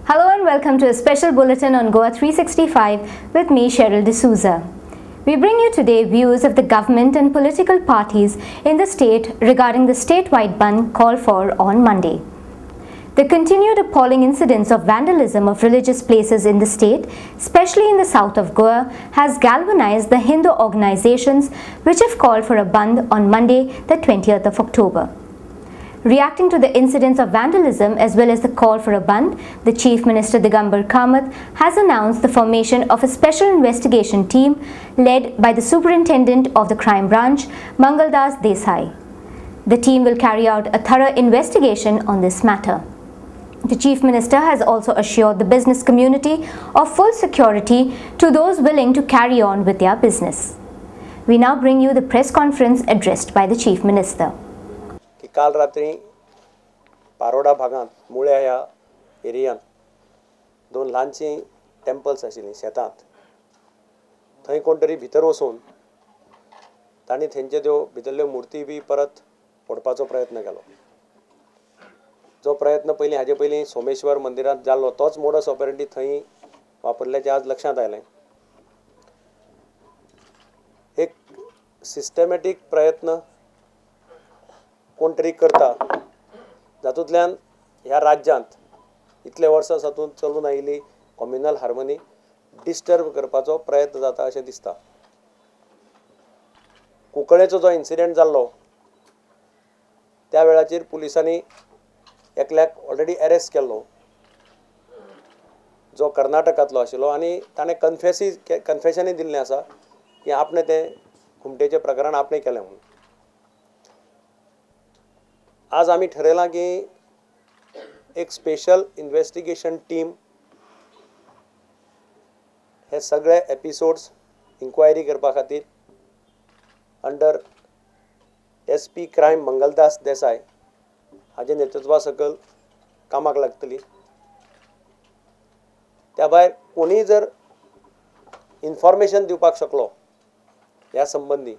Hello and welcome to a special bulletin on Goa 365 with me, Cheryl D'Souza. We bring you today views of the government and political parties in the state regarding the statewide ban called for on Monday. The continued appalling incidents of vandalism of religious places in the state, especially in the south of Goa, has galvanized the Hindu organizations which have called for a ban on Monday, the 20th of October. Reacting to the incidents of vandalism as well as the call for a ban, the Chief Minister Digambar Kamath has announced the formation of a special investigation team led by the Superintendent of the Crime Branch, Mangaldas Desai. The team will carry out a thorough investigation on this matter. The Chief Minister has also assured the business community of full security to those willing to carry on with their business. We now bring you the press conference addressed by the Chief Minister. काल रात्री पारोडा भागात मुळ्या ह्या एरियात दोन ल्हानशी temples आशिल्लीं शेतांत थंय कोण तरी भितर वचून तांणी थंयच्यो त्यो भितरल्यो मुर्ती बी परत फोडपाचो प्रयत्न केलो. जो प्रयत्न पयलीं हाजे पयलीं सोमेश्वर मंदिरांत जाल्लो तोच मोडस ऑपरेंडी थंय वापरल्याचें आज लक्षांत आयलें. एक सिस्टमॅटीक प्रयत्न कोण तरी करता जातूंतल्यान ह्या राज्यांत इतले वर्सां सातून चलून आयिल्ली कम्युनल हार्मनी डिस्टर्ब करपाचो प्रयत्न जाता अशें दिसता. कुंकळेचो जो इन्सिडेंट जाल्लो त्या वेळाचेर पुलिसांनी एकल्याक ऑलरेडी अरेस्ट केल्लो जो कर्नाटकांतलो आशिल्लो आनी ताणें कन्फेशनय दिल्लें आसा की आपणें तें खुमटेचें प्रकरण आपणें केलें म्हणून. आज आमी ठरयलां की एक स्पेशल इन्वेस्टिगेशन टीम हे सगळे एपिसोड्स इन्क्वायरी करपा खातीर अंडर SP क्रायम मंगलदास देसाय हाजे नेतृत्वा सकयल कामाक लागतली. त्या भायर कोणीय जर इन्फॉर्मेशन दिवपाक शकलो ह्या संबंदी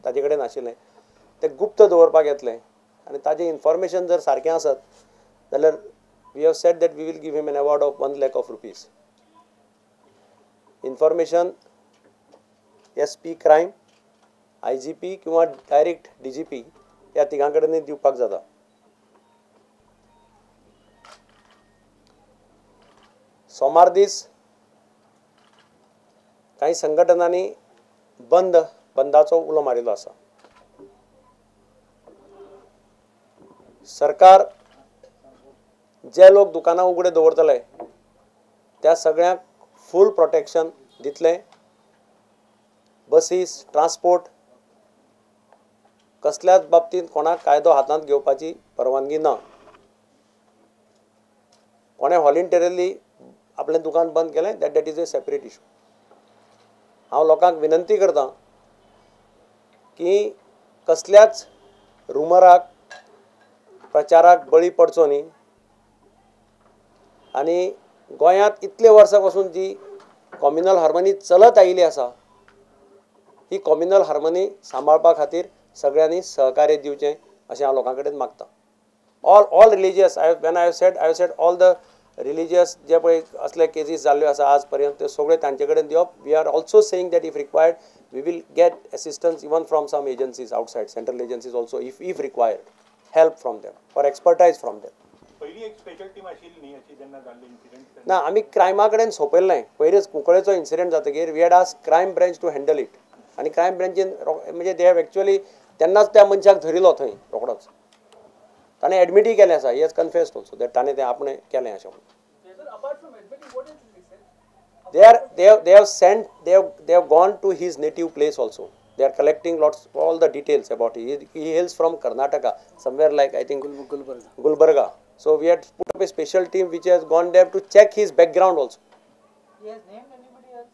ताजे कडेन आशिल्लें तें गुप्त दवरपाक येतलें आनी ताजें इन्फॉर्मेशन जर सारकें आसत जाल्यार we have said that we will give him an award of 1 lakh rupees. Information SP crime IGP किंवा डायरेक्ट DGP ह्या तिगां कडेनय दिवपाक जाता. सोमार दीस कांय संघटनांनी बंदाचो उलो मारिल्लो आसा. सरकार जे लोक दुकानां उगडे दवरतले त्या सगळ्यांक फूल प्रोटेक्शन दितले. बसीस ट्रान्सपोर्ट कसल्याच बाबतींत कोणाक कायदो हातांत घेवपाची परवानगी ना. कोणें व्हॉलंटियरली आपलें दुकान बंद केलें that is a separate issue. हांव लोकांक विनंती करतां की कसल्याच रुमराक प्रचाराक बळी पडचो न्ही आनी गोंयांत इतले वर्सां पासून जी कम्युनल हार्मनी चलत आयिल्ली आसा ही कम्युनल हार्मनी सांबाळपा खातीर सगळ्यांनी सहकार्य दिवचें अशें हांव लोकां कडेन मागतां. All religious when I have sed all the religious जे पळय असले केसीस जाल्ल्यो आसा आज पर्यंत ते सगळे तांचे कडेन दिवप. We are also saying that if required we will get assistance even from some agencies outside central agencies also if required help from them or expertise from them. पहिली एक स्पेशल टीम आशिल्ली न्ही अशी जेन्ना जाल्ले इन्सिडेंट ना आमी क्रायमा कडेन सोंपयल्लें. पयलींच कुंकळेचो इन्सिडेंट जातकीर we had asked crime branch to handle it आनी क्रायम ब्रँचीन म्हणजे दे हॅव एक्चुअली तेन्नाच त्या मनशाक धरिलो थंय रोखडोच. ताणें एडमिटूय केलें आसा. He has confessed also that ताणें तें आपणें केलें अशें म्हणून. they have gone to his native place also. They are collecting all the details about it. He hails from Karnataka, somewhere like I think Gulbarga. So we had put up a special team which has gone there to check his background also. He has named anybody else?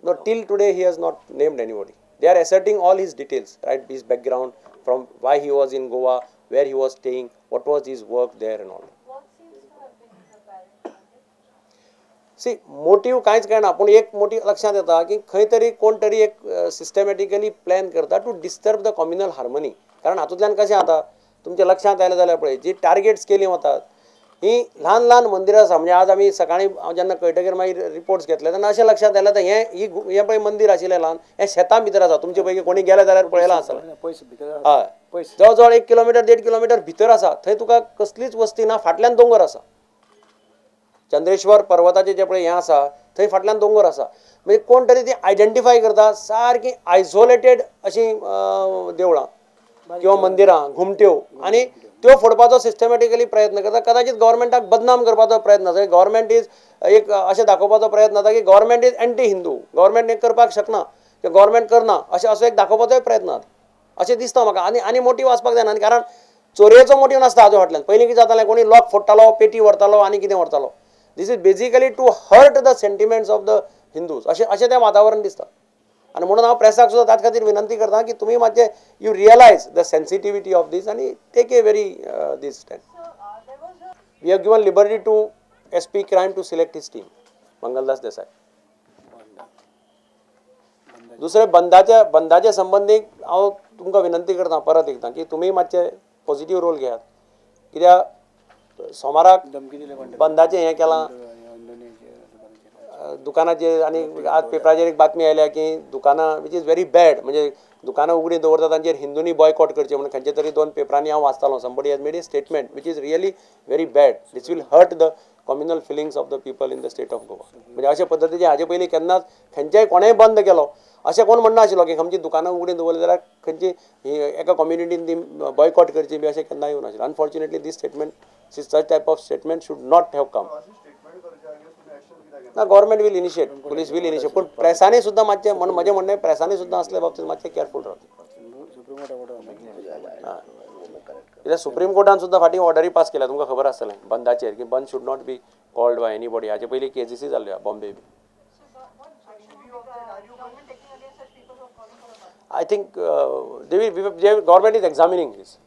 No, till today he has not named anybody. They are asserting all his details, right? His background, from why he was in Goa, where he was staying, what was his work there and all. What seems to have been the apparent motive? सी motive कांयच कळना पूण एक motive लक्षांत येता की खंय तरी कोण तरी एक सिस्टमॅटिकली प्लॅन करता to disturb the communal harmony. कारण हातूंतल्यान कशें जाता तुमच्या लक्षांत आयलें जाल्यार पळय जी टार्गेट्स केली वतात ही ल्हान ल्हान मंदिरां आसा. म्हणजे आज आमी सकाळीं हांव जेन्ना कळटकीर मागीर रिपोर्ट्स घेतले तेन्ना अशें लक्षांत आयलें हें पळय मंदीर आशिल्लें ल्हान हें शेतां भितर आसा. तुमचे पैकी कोणी गेले जाल्यार पळयलां आसतलें. हय जवळ जवळ 1 किलोमिटर 1.5 किलोमिटर भितर आसा. थंय तुका कसलीच वस्ती ना. फाटल्यान दोंगर आसा. चंद्रेश्वर पर्वताचें जें पळय हें आसा थंय फाटल्यान दोंगर आसा. म्हणजे कोण तरी ती आयडेंटिफाय करता सारकी आयसोलेटेड अशीं देवळां किंवा मंदिरां घुमट्यो आनी त्यो फोडपाचो सिस्टमॅटिकली प्रयत्न करता. कदाचित गव्हर्मेंटाक बदनाम करपाचो प्रयत्न आसा. गव्हर्मेंट इज एक अशें दाखोवपाचो प्रयत्न जाता की government is anti Hindu. Government हें करपाक शकना किंवा गव्हर्मेंट करना अशें असो एक दाखोवपाचोय प्रयत्न जाता अशें दिसता म्हाका. आनी मोटीव आसपाक जायना. कारण चोरयेचो मोटीव नासता हाजो फाटल्यान. पयलीं कितें जातालें कोणी लॉक फोडटालो पेटी व्हरतालो आनी कितें व्हरतालो. This is basically to hurt the sentiments of the Hindus अशें तें वातावरण दिसता. आनी म्हणून हांव प्रेसाक सुद्दां त्याच खातीर विनंती करता की तुमी मातशें you realise the sensitivity of this आनी take a very this stand. We have given liberty to SP crime to select his team Mangaldas Desai. दुसरे बंदाचे संबंदीक हांव तुमकां विनंती करता परत एकदां की तुमी मातशे पॉझिटिव्ह रोल घेयात. कित्याक सोमाराक बंदाचें हें केलां दुकानाचेर आनी आज पेपराचेर एक बातमी आयल्या की दुकानां वीच इज व्हेरी बॅड. म्हणजे दुकानां उगडीं दवरता तांचेर हिंदूंनी बॉयकॉट करचें म्हणून खंयचे तरी 2 पेपरांनी हांव वाचतालो. Somebody has made a statement which is really very bad. This will hurt the communal feelings of the people in the state of Goa. म्हणजे अशे पद्दतीचें हाजे पयलीं केन्नाच खंयच्याय कोणेंय बंद केलो अशें कोण म्हणनाशिल्लो की खंयची दुकानां उगडीं दवरली जाल्यार खंयची एका कम्युनिटीन ती बॉयकॉट करची बी अशें केन्ना येवं नाशिल्लें. Unfortunately this statement such type of statement should not have come. ना government will initiate police will initiate पूण प्रेसांनी सुद्दां मातशें म्हजें म्हणणें प्रेसांनी सुद्दां असले बाबतींत मातशें केअरफूल रावचें. कित्याक सुप्रीम कोर्टान सुद्दां फाटीं ऑर्डरी पास केल्या तुमकां खबर आसतलें बंदाचेर की बंद should not be called by anybody. हाचे पयलीं केसीसी जाल्ल्यो बॉम्बे बी. I think government is examining this.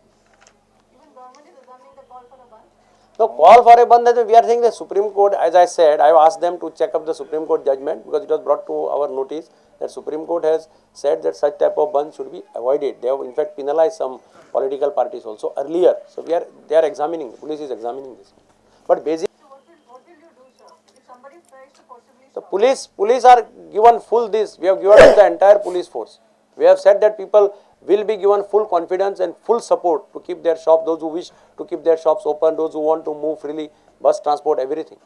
No, call for a band. We are saying the Supreme Court, as I said, I have asked them to check up the Supreme Court judgment because it was brought to our notice that Supreme Court has said that such type of band should be avoided. They have in fact penalized some political parties also earlier. So they are examining. The police is examining this. But basically, What will you do, sir? If somebody tries to possibly the police are given full this. We have given the entire police force. We have said that people will be given full confidence and full support to keep their shop, those who wish to keep their shops open, those who want to move freely, bus transport, everything.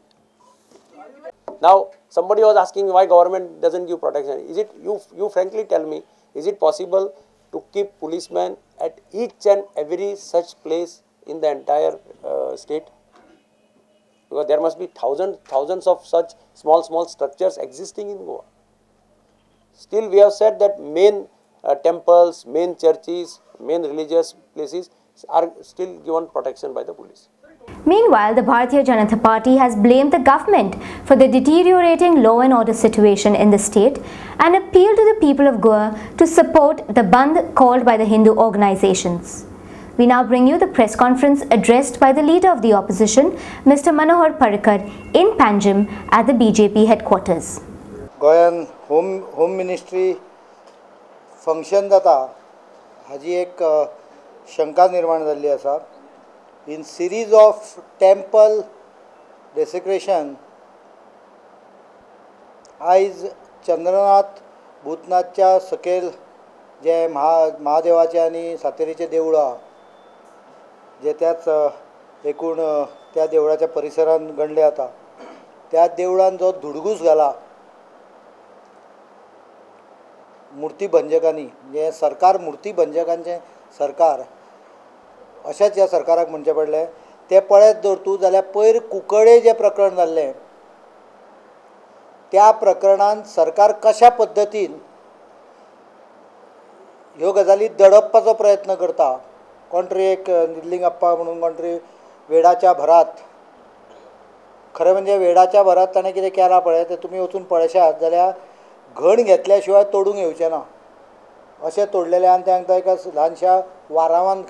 Now, somebody was asking why government doesn't give protection. Is it, you frankly tell me, is it possible to keep policemen at each and every such place in the entire state? Because there must be thousands of such small structures existing in Goa. Still, we have said that main temples, main churches, main religious places are still given protection by the police. Meanwhile, the Bharatiya Janata Party has blamed the government for the deteriorating law and order situation in the state and appealed to the people of Goa to support the Bandh called by the Hindu organizations. We now bring you the press conference addressed by the leader of the opposition, Mr. Manohar Parrikar, in Panjim at the BJP headquarters. गोंयान home ministry function जाता हाजी एक शंका निर्माण जाल्ली आसा. In series of temple desecration आयज चंद्रनाथ भूतनाथच्या सकयल जे महादेवाचे आनी सातेरीचे देवळां जे त्याच एकूण त्या देवळाच्या परिसरांत गणले जाता त्या देवळान जो धुडगूस घाला मुर्तीभंजकांनी जे सरकार मुर्तीभंजकांचें सरकार अशेंच ह्या सरकाराक म्हणचें पडलें. ते पळयत जर तूं जाल्यार पयर कुंकळे जें प्रकरण जाल्लें त्या प्रकरणांत सरकार कशा पद्दतीन ह्यो गजाली दडपपाचो प्रयत्न करता. कोण तरी एक निलिंगप्पा म्हणून कोण तरी वेडाच्या भरात खरें म्हणजे वेडाच्या भरात ताणें कितें केलां पळय तें तुमी वचून पळयशात जाल्यार घण घेतल्या शिवाय तोडूंक येवचें ना अशें तोडलेलें आनी तांकां एका ल्हानशा वारावान